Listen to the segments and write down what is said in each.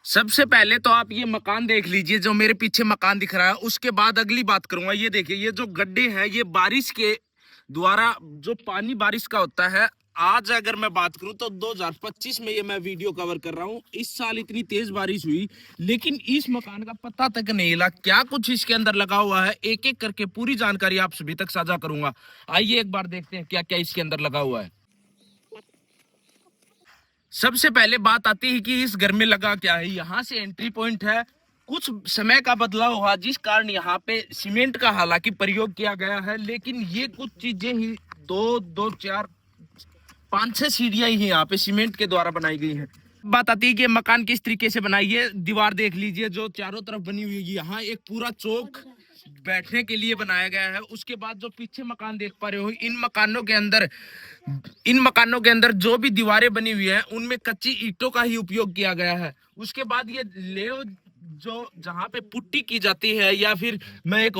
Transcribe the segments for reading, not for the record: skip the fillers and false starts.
सबसे पहले तो आप ये मकान देख लीजिए, जो मेरे पीछे मकान दिख रहा है। उसके बाद अगली बात करूंगा। ये देखिए, ये जो गड्ढे हैं, ये बारिश के द्वारा जो पानी बारिश का होता है। आज अगर मैं बात करूं तो 2025 में ये मैं वीडियो कवर कर रहा हूं। इस साल इतनी तेज बारिश हुई, लेकिन इस मकान का पता तक नहीं हिला। क्या कुछ इसके अंदर लगा हुआ है, एक एक करके पूरी जानकारी आप सभी तक साझा करूंगा। आइए एक बार देखते हैं क्या क्या इसके अंदर लगा हुआ है। सबसे पहले बात आती है कि इस घर में लगा क्या है। यहाँ से एंट्री पॉइंट है। कुछ समय का बदलाव हुआ जिस कारण यहाँ पे सीमेंट का हालांकि प्रयोग किया गया है, लेकिन ये कुछ चीजें ही दो दो चार पांच छह सीढ़ियां ही यहाँ पे सीमेंट के द्वारा बनाई गई हैं। बात आती है कि मकान किस तरीके से बनाई है। दीवार देख लीजिए जो चारों तरफ बनी हुई है। यहाँ एक पूरा चौक बैठने के लिए बनाया गया है। उसके बाद जो पीछे मकान देख पा रहे हो, इन मकानों के अंदर जो भी दीवारें बनी हुई है उनमें कच्ची ईंटों का ही उपयोग किया गया है। उसके बाद ये लेव जो जहाँ पे पुट्टी की जाती है, या फिर मैं एक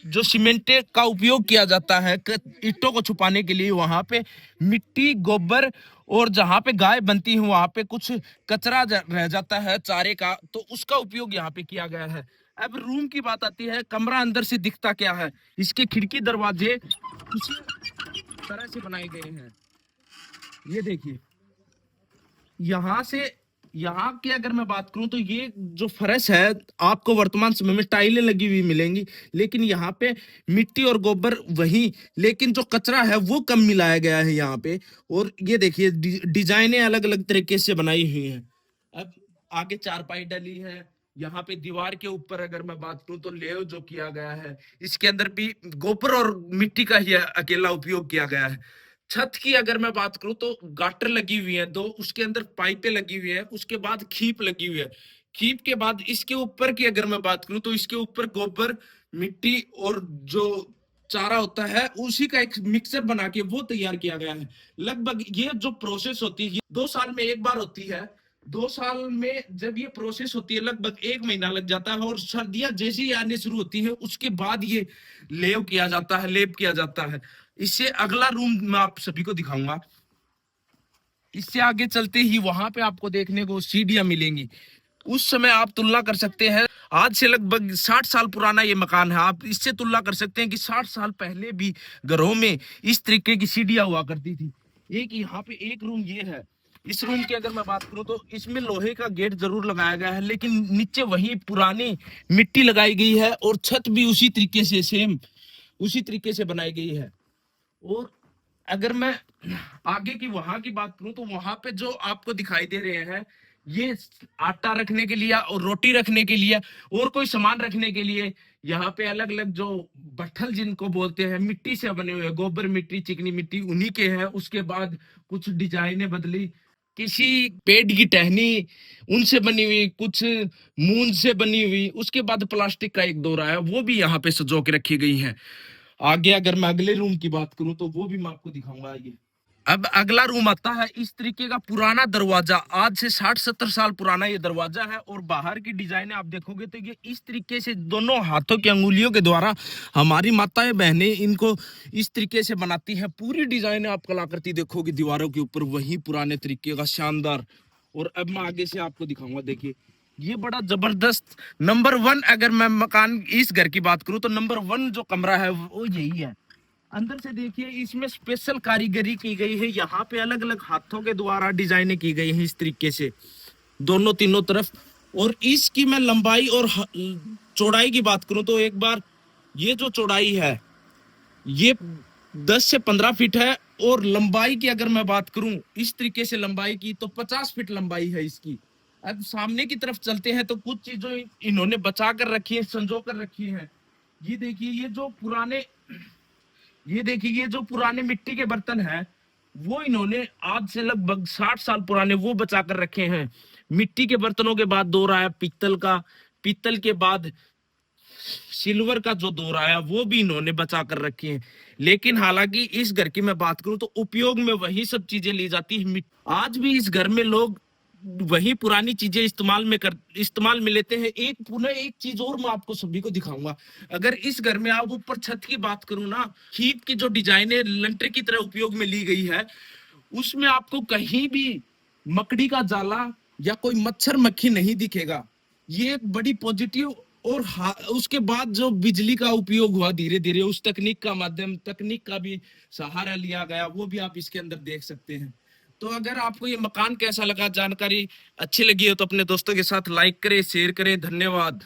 जो सीमेंट का उपयोग किया जाता है ईंटों को छुपाने के लिए, वहां पे मिट्टी गोबर और जहाँ पे गाय बनती है वहां पे कुछ कचरा रह जाता है चारे का, तो उसका उपयोग यहाँ पे किया गया है। अब रूम की बात आती है। कमरा अंदर से दिखता क्या है। इसके खिड़की दरवाजे उसी तरह से बनाए गए हैं। ये देखिए, यहाँ से यहाँ की अगर मैं बात करूं तो ये जो फर्श है आपको वर्तमान समय में टाइलें लगी हुई मिलेंगी, लेकिन यहाँ पे मिट्टी और गोबर वही, लेकिन जो कचरा है वो कम मिलाया गया है यहाँ पे। और ये देखिए डिजाइनें अलग अलग तरीके से बनाई हुई हैं। अब आगे चारपाई डली है। यहाँ पे दीवार के ऊपर अगर मैं बात करूं तो लेव जो किया गया है, इसके अंदर भी गोबर और मिट्टी का ही अकेला उपयोग किया गया है। छत की अगर मैं बात करूं तो गाटर लगी हुई है दो, उसके अंदर पाइपें लगी हुई है। उसके बाद खीप लगी हुई है। खीप के बाद इसके ऊपर की अगर मैं बात करूं तो इसके ऊपर गोबर मिट्टी और जो चारा होता है उसी का एक मिक्सर बना के वो तैयार किया गया है। लगभग ये जो प्रोसेस होती है ये 2 साल में एक बार होती है। 2 साल में जब ये प्रोसेस होती है लगभग 1 महीना लग जाता है, और सर्दियां जैसे ही आने शुरू होती है उसके बाद ये लेप किया जाता है। इससे अगला रूम मैं आप सभी को दिखाऊंगा। इससे आगे चलते ही वहां पे आपको देखने को सीढ़ियां मिलेंगी। उस समय आप तुलना कर सकते हैं, आज से लगभग 60 साल पुराना ये मकान है। आप इससे तुलना कर सकते हैं कि 60 साल पहले भी घरों में इस तरीके की सीढ़ियां हुआ करती थी। एक यहाँ पे एक रूम ये है। इस रूम की अगर मैं बात करूं तो इसमें लोहे का गेट जरूर लगाया गया है, लेकिन नीचे वही पुरानी मिट्टी लगाई गई है और छत भी उसी तरीके से सेम उसी तरीके से बनाई गई है। और अगर मैं आगे की वहां की बात करूं तो वहां पे जो आपको दिखाई दे रहे हैं ये आटा रखने के लिए और रोटी रखने के लिए और कोई सामान रखने के लिए, यहाँ पे अलग अलग जो बट्ठल जिनको बोलते हैं मिट्टी से बने हुए, गोबर मिट्टी चिकनी मिट्टी उन्हीं के हैं। उसके बाद कुछ डिजाइनें बदली, किसी पेड़ की टहनी उनसे बनी हुई, कुछ मून से बनी हुई। उसके बाद प्लास्टिक का एक दौरा है वो भी यहाँ पे सजो के रखी गई है। आगे अगर मैं अगले रूम की बात करूं तो वो भी मैं आपको दिखाऊंगा। ये अब अगला रूम आता है। इस तरीके का पुराना दरवाजा, आज से 60-70 साल पुराना ये दरवाजा है। और बाहर की डिजाइन आप देखोगे तो ये इस तरीके से दोनों हाथों की अंगुलियों के द्वारा हमारी माताएं बहनें इनको इस तरीके से बनाती है। पूरी डिजाइन आप कलाकृति देखोगे दीवारों के ऊपर वही पुराने तरीके का शानदार। और अब मैं आगे से आपको दिखाऊंगा। देखिए ये बड़ा जबरदस्त नंबर 1 अगर मैं मकान इस घर की बात करूं तो नंबर 1 जो कमरा है वो यही है। अंदर से देखिए इसमें स्पेशल कारीगरी की गई है। यहाँ पे अलग अलग हाथों के द्वारा डिजाइनें की गई हैं इस तरीके से दोनों तीनों तरफ। और इसकी मैं लंबाई और चौड़ाई की बात करूं तो एक बार ये जो चौड़ाई है ये 10 से 15 फीट है। और लंबाई की अगर मैं बात करूं इस तरीके से लंबाई की तो 50 फीट लंबाई है इसकी। अब सामने की तरफ चलते हैं तो कुछ चीजों इन्होंने बचा कर रखी है, संजो कर रखी है। ये देखिए ये जो पुराने मिट्टी के बर्तन हैं वो इन्होंने आज से लगभग 60 साल पुराने वो बचा कर रखे हैं। मिट्टी के बर्तनों के बाद दौर आया पीतल का, पीतल के बाद सिल्वर का जो दौर आया वो भी इन्होंने बचा कर रखे हैं। लेकिन हालांकि इस घर की मैं बात करूं तो उपयोग में वही सब चीजें ली जाती है। आज भी इस घर में लोग वही पुरानी चीजें इस्तेमाल में लेते हैं। एक चीज और मैं आपको सभी को दिखाऊंगा। अगर इस घर में आप ऊपर छत की बात करूं ना, खीप की जो डिजाइन है लंटर की तरह उपयोग में ली गई है, उसमें आपको कहीं भी मकड़ी का जाला या कोई मच्छर मक्खी नहीं दिखेगा। ये एक बड़ी पॉजिटिव। और उसके बाद जो बिजली का उपयोग हुआ धीरे धीरे, उस तकनीक का भी सहारा लिया गया, वो भी आप इसके अंदर देख सकते हैं। तो अगर आपको ये मकान कैसा लगा, जानकारी अच्छी लगी हो, तो अपने दोस्तों के साथ लाइक करें, शेयर करें। धन्यवाद।